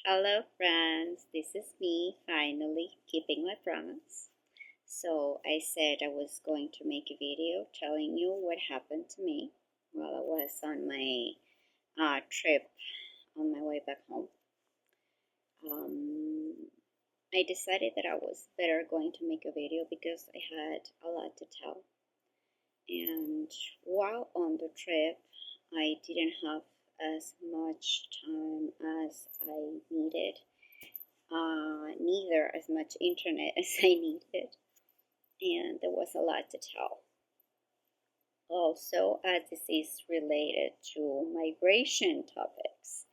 Hello friends, this is me finally keeping my promise. So I said I was going to make a video telling you what happened to me while I was on my trip on my way back home. I decided that I was better going to make a video because I had a lot to tell. And while on the trip, I didn't have as much time as I needed. Neither as much internet as I needed, and there was a lot to tell. Also, as this is related to migration topics,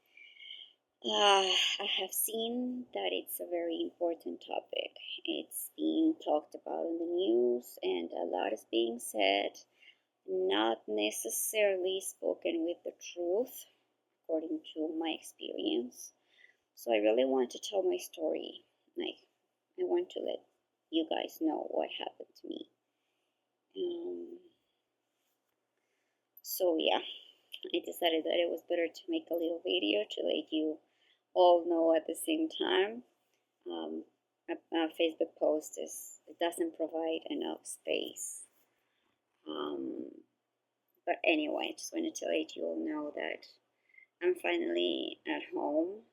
I have seen that it's a very important topic. It's being talked about in the news, and a lot is being said, not necessarily spoken with the truth, according to my experience. So I really want to tell my story. I want to let you guys know what happened to me. So yeah, I decided that it was better to make a little video to let you all know at the same time. A Facebook post it doesn't provide enough space. But anyway, I just wanted to let you all know that I'm finally at home.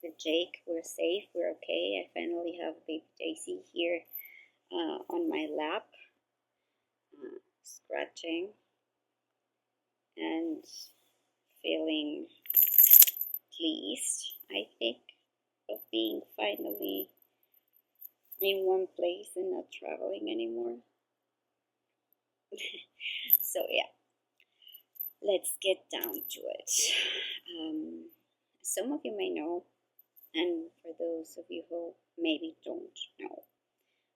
With Jake, we're safe, we're okay. I finally have baby Daisy here on my lap, scratching and feeling pleased, I think, of being finally in one place and not traveling anymore. So yeah, let's get down to it. Some of you may know, and for those of you who maybe don't know,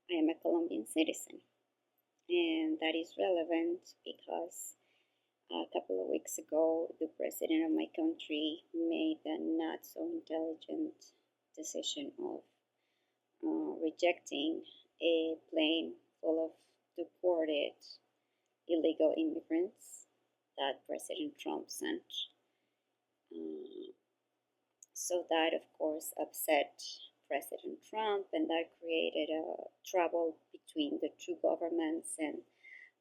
I am a Colombian citizen, and that is relevant because a couple of weeks ago, the president of my country made a not so intelligent decision of rejecting a plane full of deported illegal immigrants that President Trump sent. So that, of course, upset President Trump, and that created a trouble between the two governments, and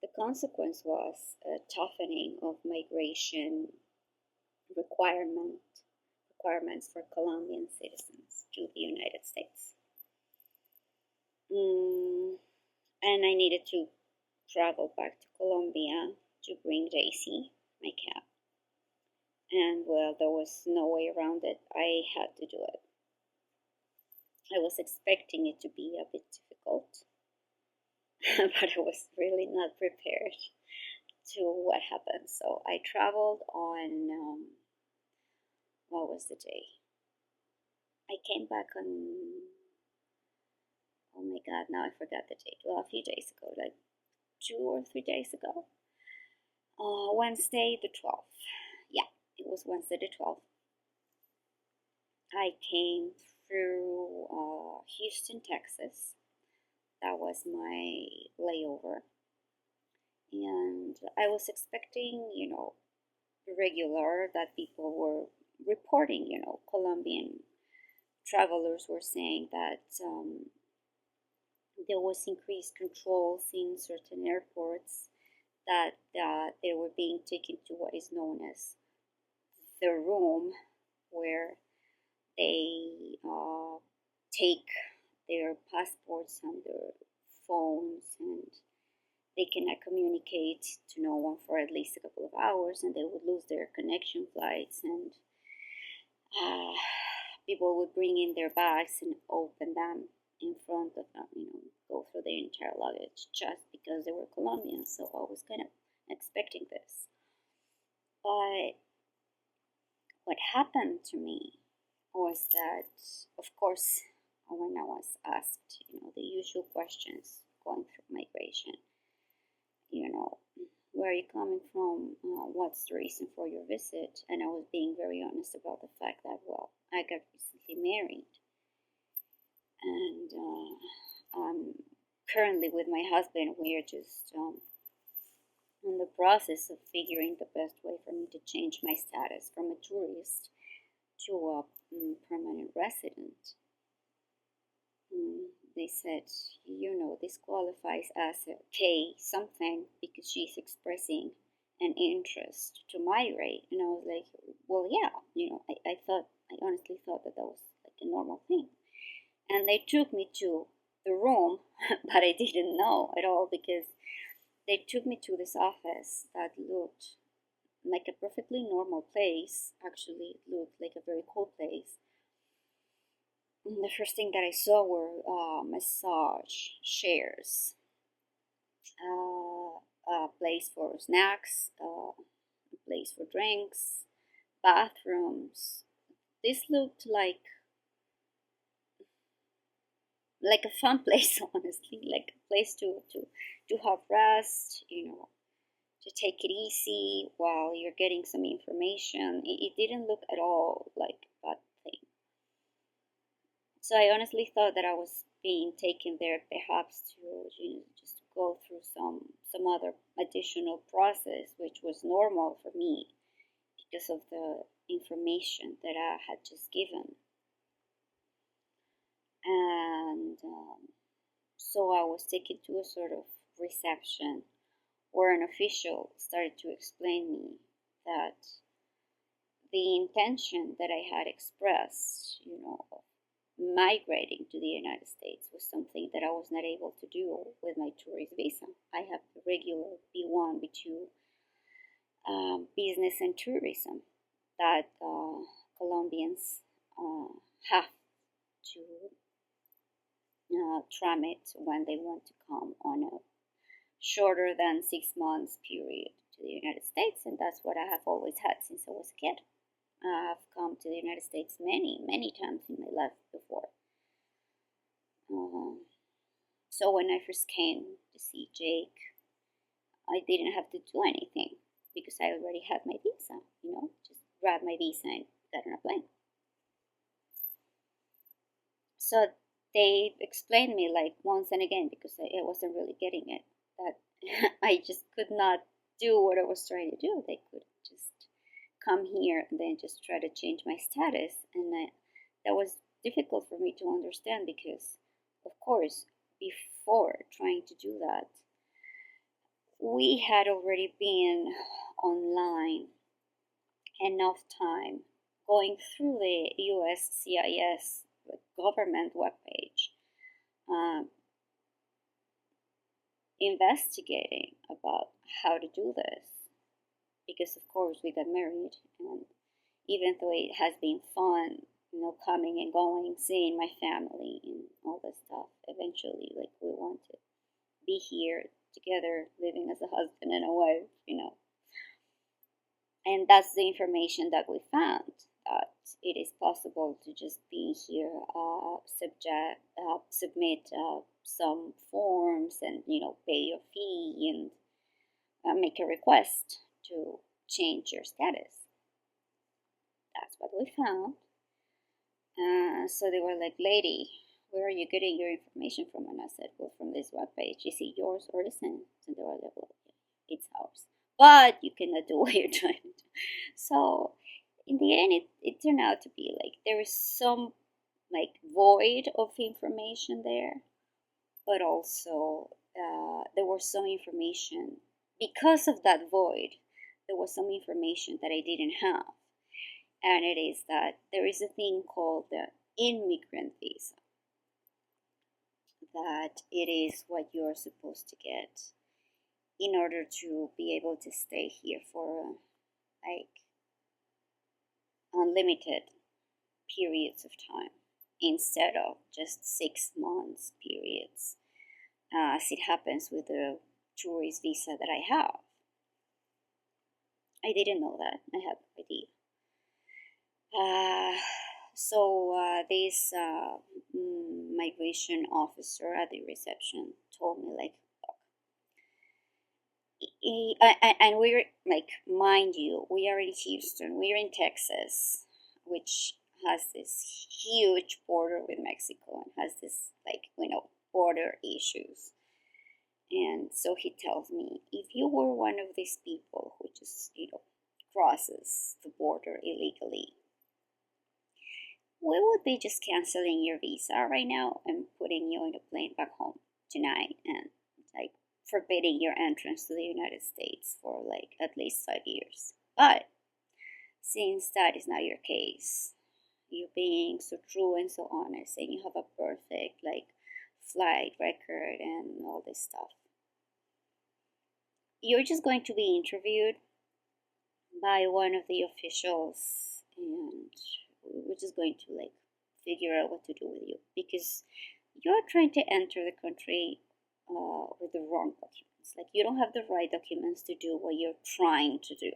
the consequence was a toughening of migration requirements for Colombian citizens to the United States. And I needed to travel back to Colombia to bring Daisy, my cat. And well, there was no way around it. I had to do it. I was expecting it to be a bit difficult, but I was really not prepared to what happened. So I traveled on, what was the day? I came back on, oh my god, now I forgot the date. Well, a few days ago, like 2 or 3 days ago. Wednesday the 12th. Yeah, it was Wednesday the 12th. I came through Houston, Texas. That was my layover. And I was expecting, regular that people were reporting, Colombian travelers were saying that there was increased controls in certain airports, that they were being taken to what is known as the room, where they take their passports and their phones, and they cannot communicate to no one for at least a couple of hours, and they would lose their connection flights, and people would bring in their bags and open them in front of them, go through their entire luggage just because they were Colombian. So I was kind of expecting this. But what happened to me was that, of course, when I was asked, the usual questions going through migration, where are you coming from? What's the reason for your visit? And I was being very honest about the fact that, well, I got recently married, and I'm currently with my husband. We are just in the process of figuring the best way for me to change my status from a tourist to a permanent resident. They said, this qualifies as a K something because she's expressing an interest to migrate. And I was like, well, yeah, I honestly thought that was like a normal thing. And they took me to the room, but I didn't know at all because they took me to this office that looked like a perfectly normal place. Actually, it looked like a very cool place. And the first thing that I saw were massage chairs, a place for snacks, a place for drinks, bathrooms. This looked like a fun place, honestly, like a place to have rest, to take it easy while you're getting some information. It didn't look at all like a bad thing. So I honestly thought that I was being taken there perhaps to just go through some other additional process, which was normal for me because of the information that I had just given. And so I was taken to a sort of reception where an official started to explain me that the intention that I had expressed, of migrating to the United States was something that I was not able to do with my tourist visa. I have the regular B1, B2 business and tourism that Colombians have to tramit when they want to come on a shorter than 6 months period to the United States, and that's what I have always had since I was a kid. I've come to the United States many times in my life before. So when I first came to see Jake, I didn't have to do anything because I already had my visa, just grab my visa and get on a plane. So they explained me like once and again because I wasn't really getting it, that I just could not do what I was trying to do. They could just come here and then just try to change my status, and that was difficult for me to understand because, of course, before trying to do that, we had already been online enough time going through the USCIS government webpage, investigating about how to do this, because of course we got married, and even though it has been fun, coming and going, seeing my family and all this stuff, eventually we want to be here together, living as a husband and a wife, and that's the information that we found, that it is possible to just be here, submit some forms and pay your fee and make a request to change your status. That's what we found. So they were like, lady, where are you getting your information from? And I said, well, from this webpage. Is it yours or the same? And they were like, well, it's ours, but you cannot do what you're trying to do. So in the end, it turned out to be like there is some void of information there, but also there was some information because of that void. There was some information that I didn't have, and it is that there is a thing called the immigrant visa, that it is what you're supposed to get in order to be able to stay here for unlimited periods of time instead of just 6 months periods, as it happens with the tourist visa that I have. I didn't know that. I had no idea. So this migration officer at the reception told me and we're mind you, we are in Houston, we're in Texas, which has this huge border with Mexico and has this border issues. And so he tells me, if you were one of these people who just crosses the border illegally, we would be just canceling your visa right now and putting you on a plane back home tonight and like forbidding your entrance to the United States for like at least 5 years. But since that is not your case, you being so true and so honest, and you have a perfect like flight record and all this stuff, you're just going to be interviewed by one of the officials, and we're just going to like figure out what to do with you, because you're trying to enter the country with the wrong documents. Like, you don't have the right documents to do what you're trying to do.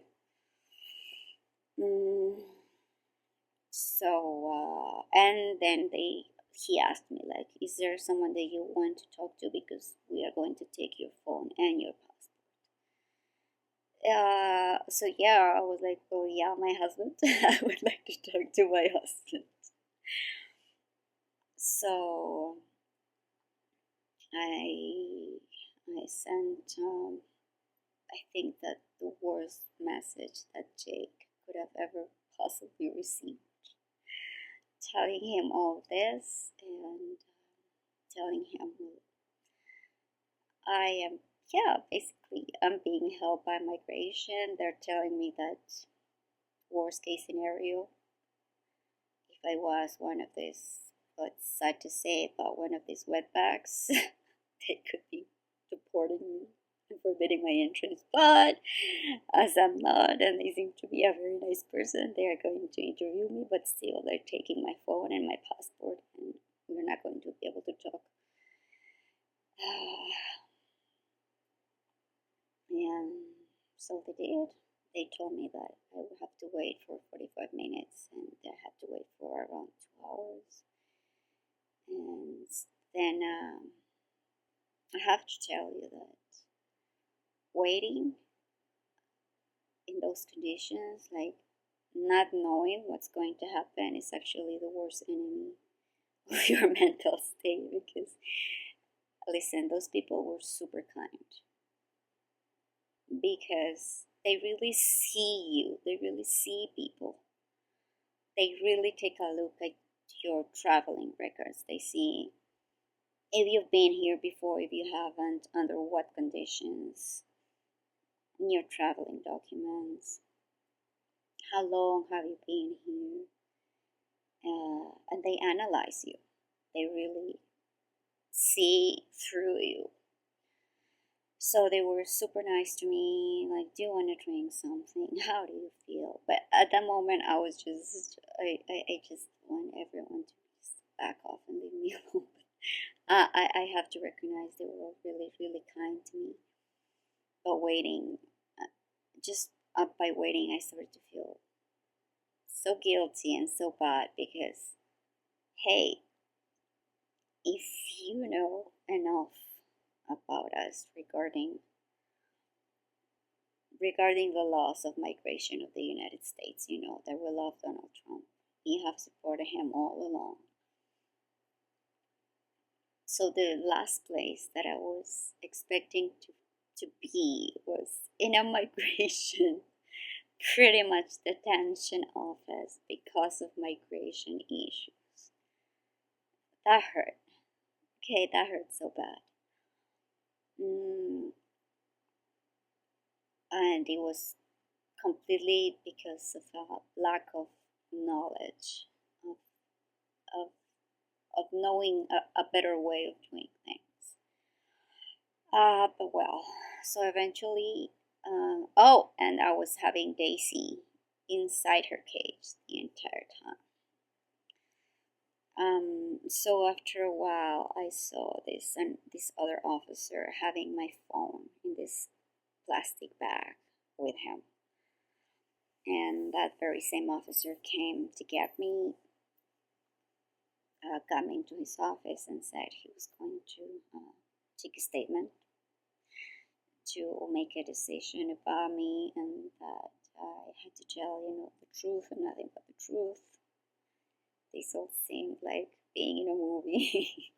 So and then he asked me, like, is there someone that you want to talk to, because we are going to take your phone and your passport. So yeah, I was like, oh yeah, my husband. I would like to talk to my husband. So I sent I think that the worst message that Jake could have ever possibly received, telling him all this and telling him I am, yeah, basically I'm being held by migration. They're telling me that worst case scenario, if I was one of these, well, it's sad to say, but one of these wetbacks, they could be deporting me and forbidding my entrance. But as I'm not, and they seem to be a very nice person, they are going to interview me, but still they're taking my phone and my passport, and we're not going to be able to talk. And so they did. They told me that I would have to wait for 45 minutes, and I had to wait for around 2 hours. And then I have to tell you that waiting in those conditions, like not knowing what's going to happen, is actually the worst enemy of your mental state. Because, listen, those people were super kind, because they really see you, they really see people, they really take a look at your traveling records. They see if you've been here before, if you haven't, under what conditions, your traveling documents, how long have you been here, and they analyze you. They really see through you. So they were super nice to me, like, do you want to drink something? How do you feel? But at that moment, I was just, I just want everyone to just back off and leave me alone. I have to recognize they were really, really kind to me. But waiting, just by waiting, I started to feel so guilty and so bad, because, hey, if you know enough about us regarding the laws of migration of the United States, you know that we love Donald Trump. We have supported him all along. So the last place that I was expecting to be was in a migration, pretty much detention office, because of migration issues. That hurt. Okay, that hurt so bad. And it was completely because of a lack of knowledge, of knowing a better way of doing things. But well, so eventually, and I was having Daisy inside her cage the entire time. So after a while, I saw this other officer having my phone in this plastic bag with him. And that very same officer came to get me, got me into his office, and said he was going to take a statement to make a decision about me, and that I had to tell, the truth and nothing but the truth. This all seemed like being in a movie.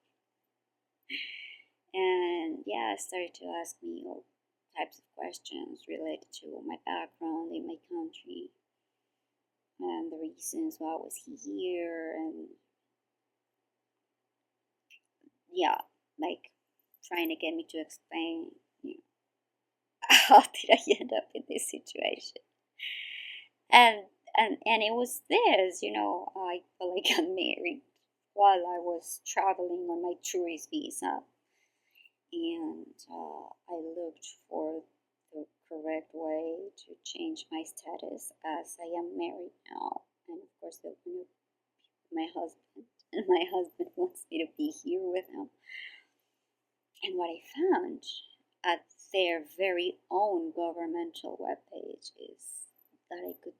And yeah, started to ask me all types of questions related to my background in my country, and the reasons why I was here, and yeah, like trying to get me to explain, how did I end up in this situation. And and it was this, I felt like I got married while I was traveling on my tourist visa, and I looked for the correct way to change my status as I am married now, and of course they're going to my husband, and my husband wants me to be here with him. And what I found at their very own governmental webpage is that I could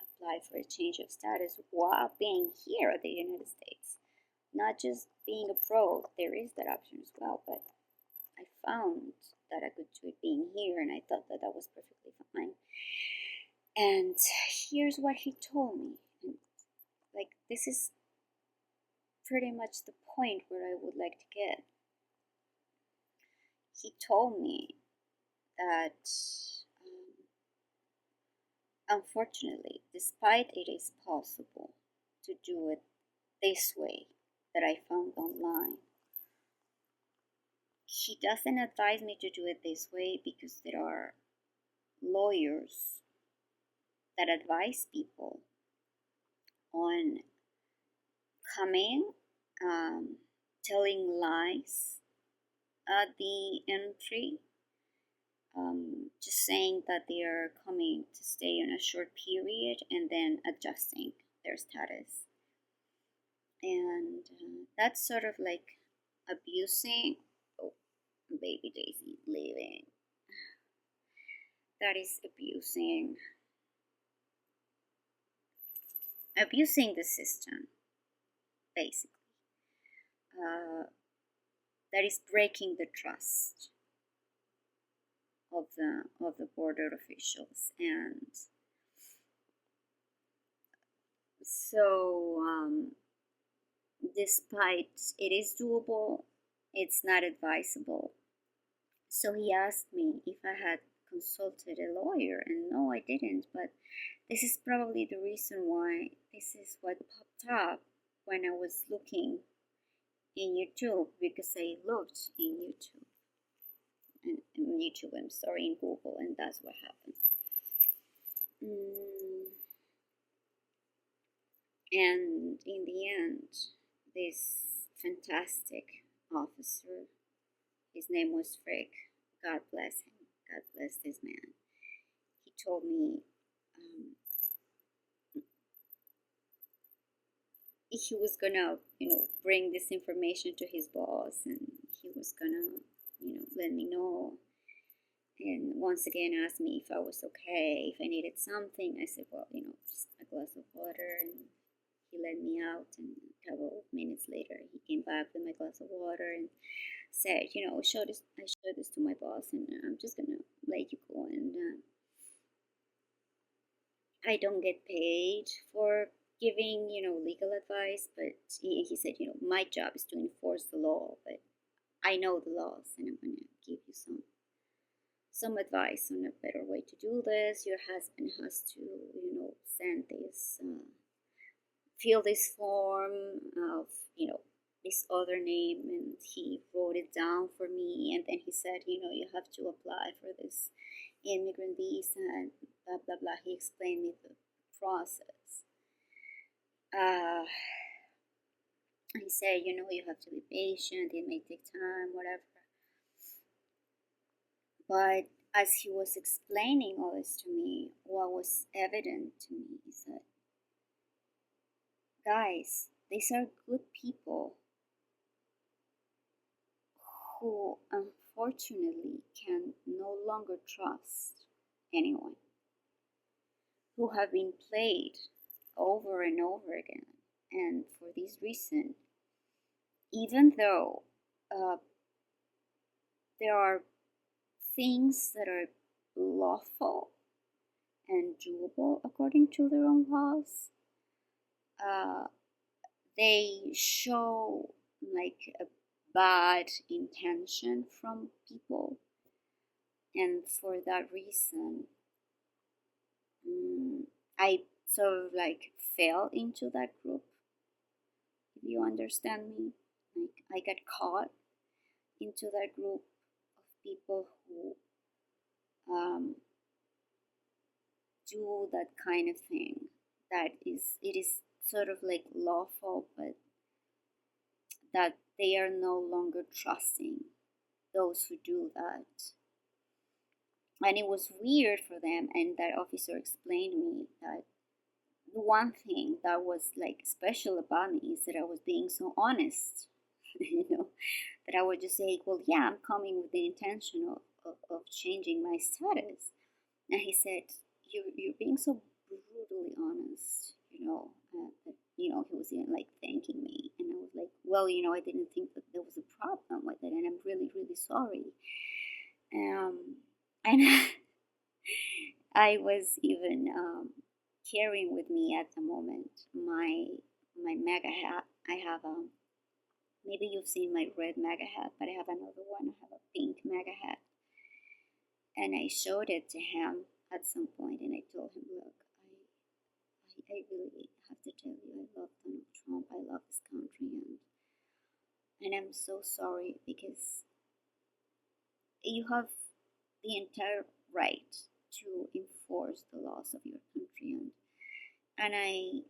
apply for a change of status while being here at the United States. Not just being abroad, there is that option as well, but I found that I could do it being here, and I thought that that was perfectly fine. And here's what he told me. And, like, this is pretty much the point where I would like to get. He told me that unfortunately, despite it is possible to do it this way that I found online, he doesn't advise me to do it this way because there are lawyers that advise people on coming, telling lies at the entry, just saying that they are coming to stay on a short period and then adjusting their status. And that's sort of like abusing. Oh, baby Daisy leaving. That is abusing the system, basically. That is breaking the trust of the border officials. And so despite it is doable, it's not advisable. So he asked me if I had consulted a lawyer, and no, I didn't. But this is probably the reason why this is what popped up when I was looking in YouTube, because I looked in YouTube, in Google, and that's what happened. And in the end, this fantastic officer, his name was Frick, God bless him, God bless this man, he told me he was gonna, bring this information to his boss, and he was gonna, let me know. And once again asked me if I was okay, if I needed something. I said, well, just a glass of water, and he let me out. And a couple of minutes later, he came back with my glass of water and said, I showed this to my boss, and I'm just gonna let you go. And I don't get paid for giving, legal advice, but he said, my job is to enforce the law, but I know the laws, and I'm gonna give you some advice on a better way to do this. Your husband has to, send this, fill this form of, this other name, and he wrote it down for me, and then he said, you have to apply for this immigrant visa, and blah blah blah. He explained me the process. He said, you have to be patient, it may take time, whatever. But as he was explaining all this to me, what was evident to me is that, guys, these are good people who unfortunately can no longer trust anyone, who have been played over and over again. And for this reason, even though there are things that are lawful and doable according to their own laws, they show like a bad intention from people, and for that reason, I sort of like fell into that group, if you understand me. Like, I got caught into that group of people who do that kind of thing. It is sort of like lawful, but that they are no longer trusting those who do that. And it was weird for them, and that officer explained to me that the one thing that was like special about me is that I was being so honest. That I would just say, well, yeah, I'm coming with the intention of changing my status. And he said, you're being so brutally honest, he was even like thanking me. And I was like, well, I didn't think that there was a problem with it. And I'm really, really sorry. And I was even carrying with me at the moment my MAGA hat. I have maybe you've seen my red MAGA hat, but I have another one. I have a pink MAGA hat. And I showed it to him at some point, and I told him, look, I really have to tell you, I love Donald Trump. I love this country, and I'm so sorry, because you have the entire right to enforce the laws of your country, and I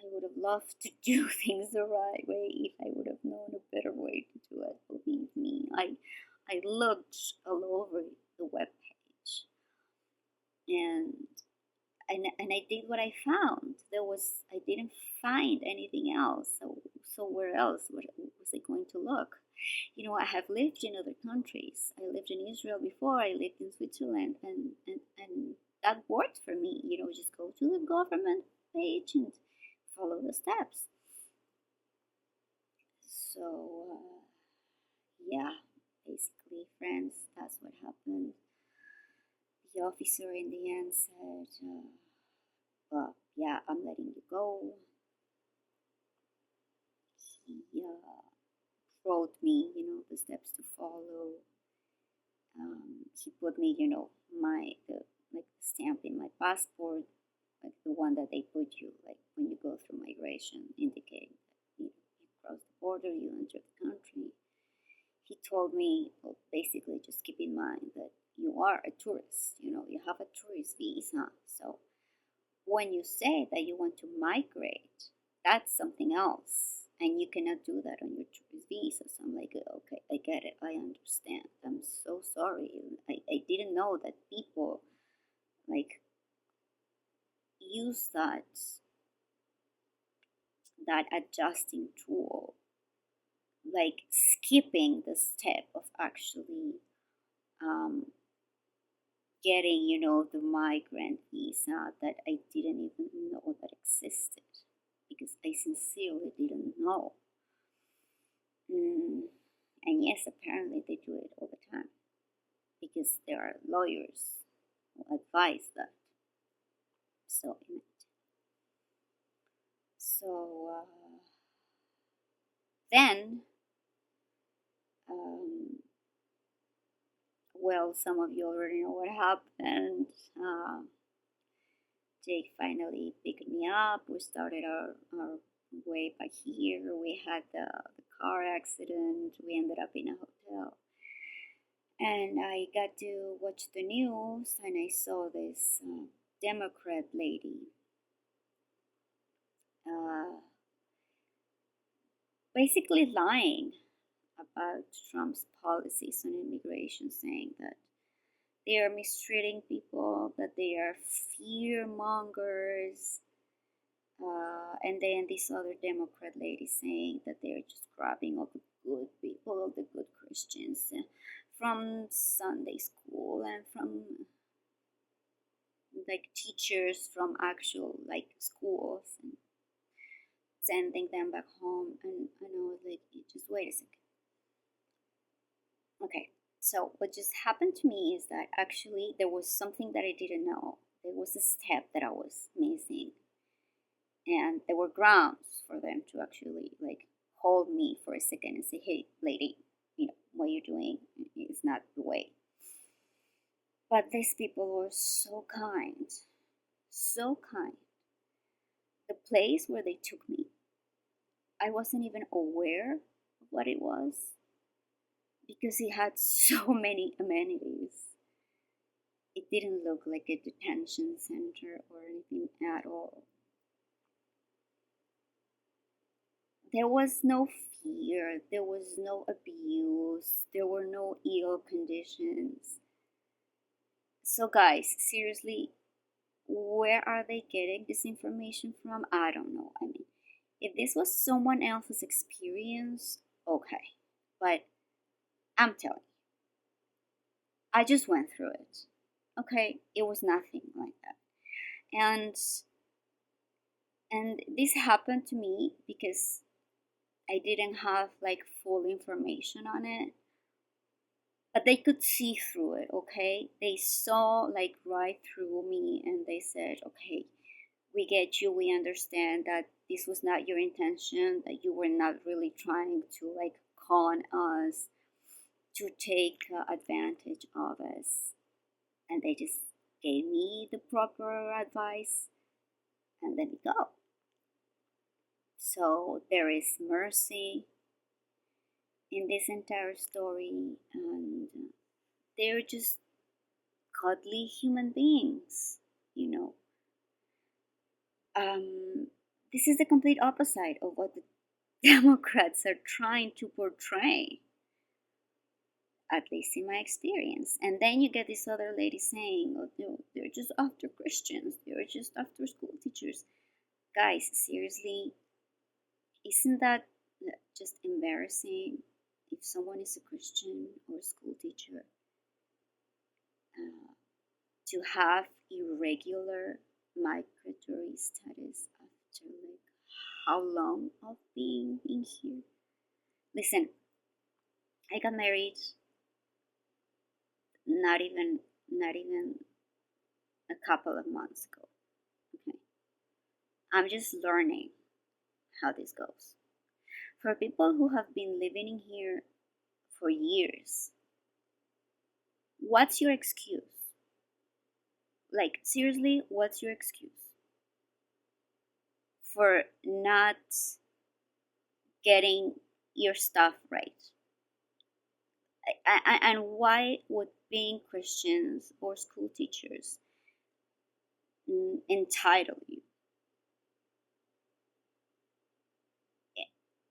would have loved to do things the right way if I would have known a better way to do it. Believe me, I looked all over the webpage, and I did what I found. I didn't find anything else. So where else was I going to look? I have lived in other countries. I lived in Israel before. I lived in Switzerland, and that worked for me. Just go to the government page and follow the steps. So yeah, basically, friends, that's what happened. The officer in the end said, well, yeah, I'm letting you go. He wrote me, the steps to follow. He put me, the stamp in my passport, like the one that they put you, like when you go through migration, indicating that you cross the border, you enter the country. He told me, well, basically, just keep in mind that you are a tourist. You have a tourist visa. So when you say that you want to migrate, that's something else. And you cannot do that on your tourist visa. So I'm like, okay, I get it. I understand. I'm so sorry. I didn't know that people like use that adjusting tool, like skipping the step of actually getting, the migrant visa that I didn't even know that existed, because I sincerely didn't know. And yes, apparently they do it all the time, because there are lawyers who advise that. So then, well, some of you already know what happened. Jake finally picked me up. We started our way back here. We had the car accident. We ended up in a hotel. And I got to watch the news, and I saw this Democrat lady basically lying about Trump's policies on immigration, saying that they are mistreating people, that they are fear mongers. And then this other Democrat lady saying that they're just grabbing all the good people, all the good Christians from Sunday school and from like teachers from actual like schools, and sending them back home. And I was like, just wait a second. Okay, so what just happened to me is that actually there was something that I didn't know. There was a step that I was missing, and there were grounds for them to actually like hold me for a second and say, hey lady, what you're doing is not the way. But these people were so kind, so kind. The place where they took me, I wasn't even aware of what it was because it had so many amenities. It didn't look like a detention center or anything at all. There was no fear, there was no abuse, there were no ill conditions. So, guys, seriously, where are they getting this information from? I don't know. I mean, if this was someone else's experience, okay. But I'm telling you, I just went through it. Okay, it was nothing like that. And this happened to me because I didn't have like full information on it. But they could see through it, okay? They saw like right through me and they said, okay, we get you, we understand that this was not your intention, that you were not really trying to like con us, to take advantage of us. And they just gave me the proper advice and let me go. So there is mercy in this entire story, and they're just godly human beings, you know. This is the complete opposite of what the Democrats are trying to portray, at least in my experience. And then you get this other lady saying, oh, they're just after Christians, they're just after school teachers. Guys, seriously, isn't that just embarrassing? If someone is a Christian or a school teacher, to have irregular migratory status after like how long of being in here? Listen, I got married not even a couple of months ago. Okay, I'm just learning how this goes. For people who have been living in here for years, what's your excuse? Like, seriously, what's your excuse for not getting your stuff right? And why would being Christians or school teachers entitle you?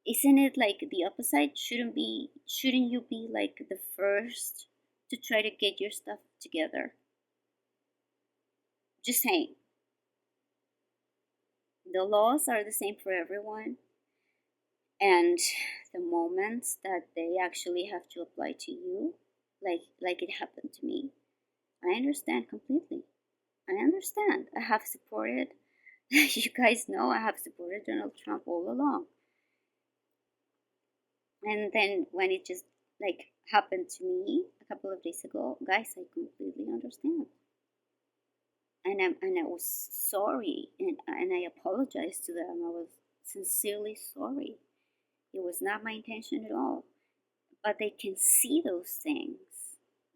Isn't it like the opposite? Shouldn't you be like the first to try to get your stuff together? Just saying. The laws are the same for everyone, and the moments that they actually have to apply to you, like it happened to me, I understand completely. I understand. I have supported you guys know I have supported Donald Trump all along. And then when it just like happened to me a couple of days ago, guys, I completely understand. And I was sorry, and I apologized to them. I was sincerely sorry. It was not my intention at all. But they can see those things,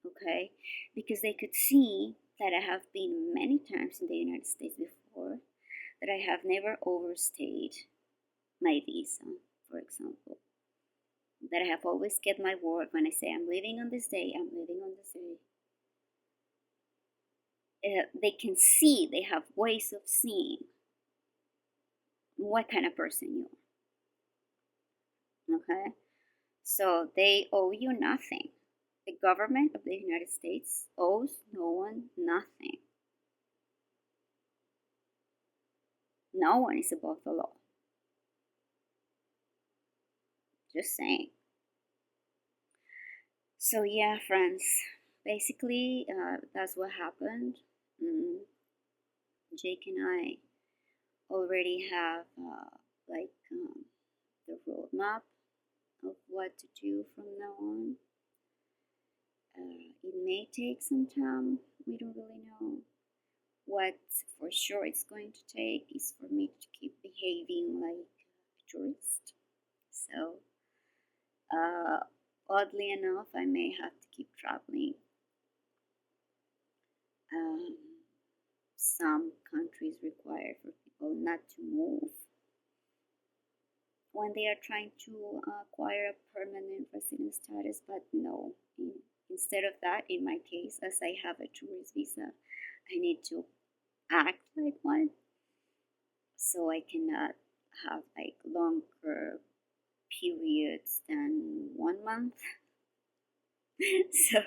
okay? Because they could see that I have been many times in the United States before, that I have never overstayed my visa, for example. That I have always kept my word. When I say I'm leaving on this day, I'm leaving on this day. They can see, they have ways of seeing what kind of person you are. Okay? So they owe you nothing. The government of the United States owes no one nothing. No one is above the law. Just saying. So yeah, friends, basically that's what happened. Jake and I already have the roadmap of what to do from now on. It may take some time. We don't really know. What for sure it's going to take is for me to keep behaving like a tourist. So, oddly enough, I may have to keep traveling. Some countries require for people not to move. when they are trying to acquire a permanent resident status, but no. Instead of that, in my case, as I have a tourist visa, I need to act like one, so I cannot have like longer periods than 1 month. So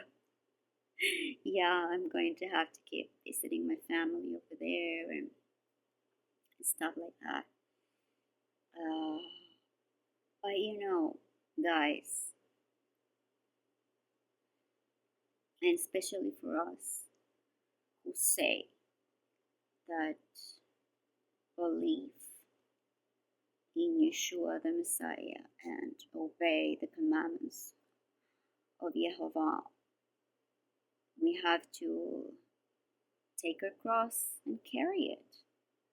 yeah, I'm going to have to keep visiting my family over there and stuff like that. But guys, and especially for us who say that believe in Yeshua the Messiah and obey the commandments of Jehovah, we have to take our cross and carry it,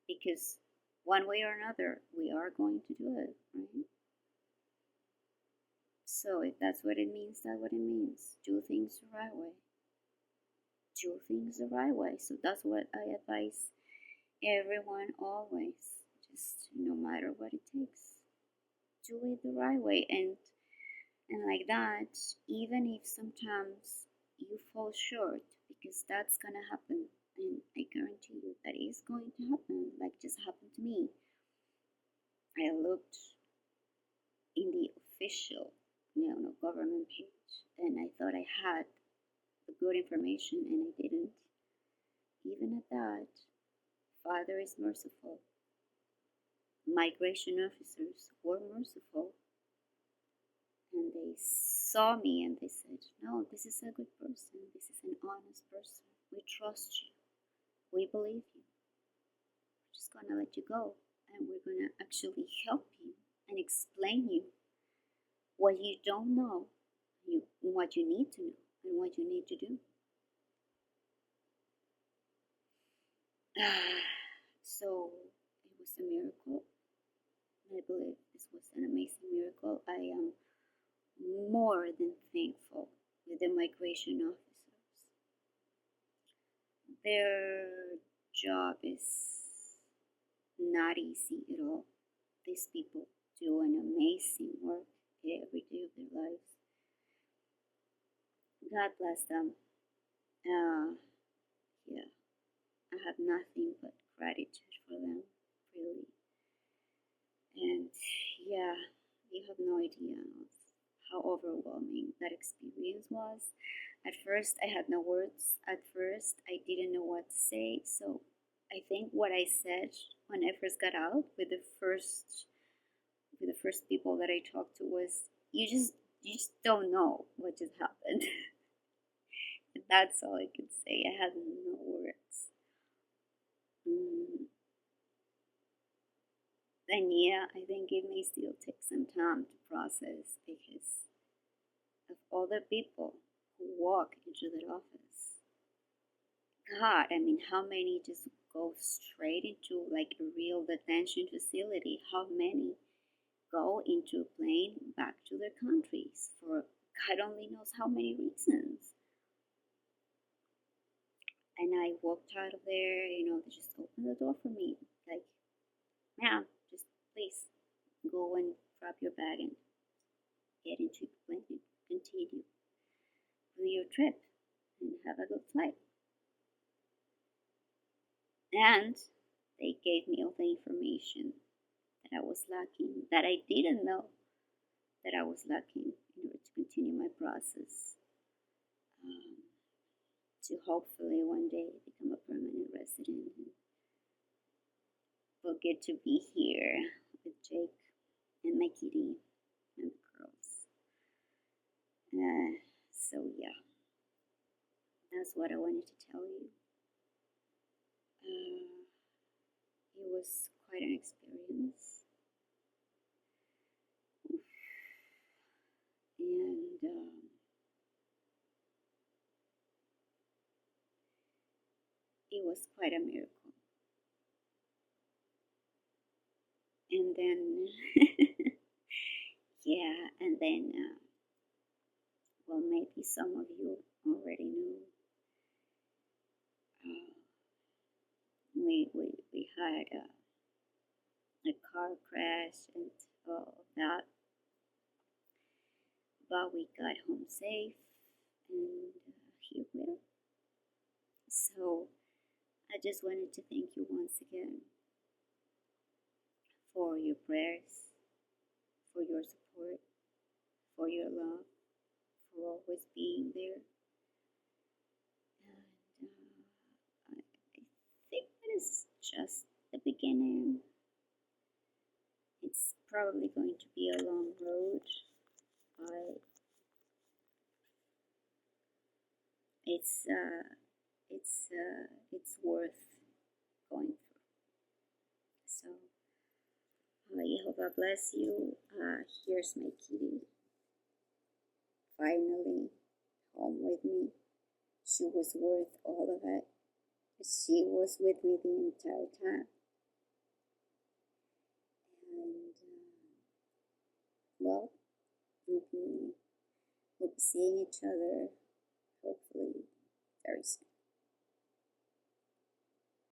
because one way or another we are going to do it, right? So if that's what it means, that's what it means. Do things the right way. Do things the right way. So that's what I advise everyone always. Just no matter what it takes, do it the right way. And like that, even if sometimes you fall short, because that's gonna happen, and I guarantee you that is going to happen, like just happened to me. I looked in the official government page, and I thought I had the good information, and I didn't. Even at that, Father is merciful. Migration officers were merciful, and they saw me and they said, no, this is a good person, this is an honest person, we trust you, we believe you, we're just gonna let you go, and we're gonna actually help you and explain you what you don't know, what you need to know, and what you need to do. So it was a miracle. I believe this was an amazing miracle. I am more than thankful with the migration officers. Their job is not easy at all. These people do an amazing work every day of their lives. God bless them. Yeah, I have nothing but gratitude for them, really. And yeah, you have no idea how overwhelming that experience was. At first, I had no words. At first, I didn't know what to say. So I think what I said when I first got out with the first people that I talked to was, you just don't know what just happened. And that's all I could say. I had no words. And yeah, I think it may still take some time to process, because of all the people who walk into that office. God, I mean, how many just go straight into like a real detention facility? How many go into a plane back to their countries for God only knows how many reasons? And I walked out of there, they just opened the door for me. Like, ma'am, just please go and grab your bag and get into the plane and continue with your trip and have a good flight. And they gave me all the information that I was lacking, that I didn't know that I was lacking, in order to continue my process, to hopefully one day become a permanent resident. And we'll get to be here with Jake and my kitty and the girls. So yeah, that's what I wanted to tell you. It was quite an experience. And it was quite a miracle. And then, yeah, and then, well, maybe some of you already know. We had a car crash, and that. But we got home safe, and here we are. So I just wanted to thank you once again for your prayers, for your support, for your love, for always being there. And I think that is just the beginning. It's probably going to be a long road, but it's worth going through. So Jehovah bless you. Here's my kitty. Finally home with me. She was worth all of it. She was with me the entire time. And well, we'll be seeing each other hopefully very soon.